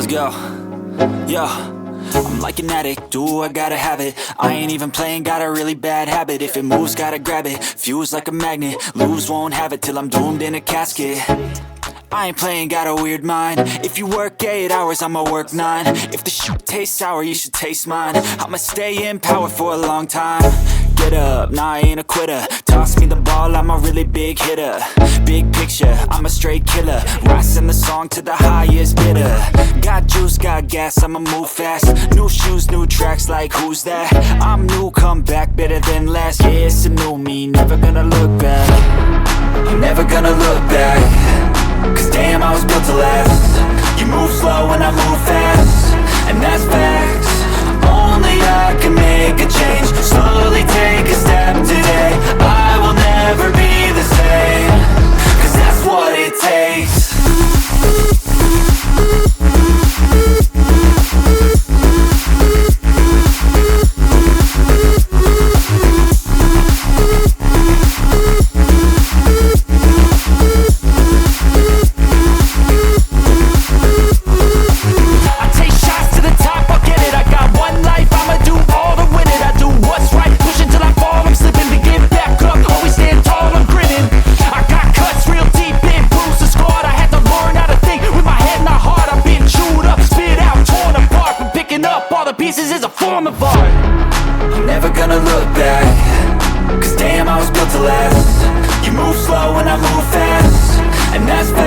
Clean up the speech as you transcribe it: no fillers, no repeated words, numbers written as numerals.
Let's go. Yo, I'm like an addict, do I gotta have it. I ain't even playing, got a really bad habit. If it moves, gotta grab it, fuse like a magnet. Lose, won't have it till I'm doomed in a casket. I ain't playing, got a weird mind. If you work 8 hours, I'ma work 9. If the shit tastes sour, you should taste mine. I'ma stay in power for a long time. Get up, nah, I ain't a quitter. Toss me the ball, I'm a really big hitter. Big picture, I'm a straight killer. Rising the song to the highest bidder. Got juice, got gas, I'ma move fast. New shoes, new tracks, like who's that? I'm new, come back, better than last. Yeah, it's a new me, never gonna look back. I'm never gonna look back. Cause damn, I was built to last. You move slow and I move fast, and that's facts. Only I can make a change. Slowly take a step today. I will never be the same. Cause that's what it takes. Pieces is a form of art. I'm never gonna look back. Cause damn, I was built to last. You move slow and I move fast, and that's fast.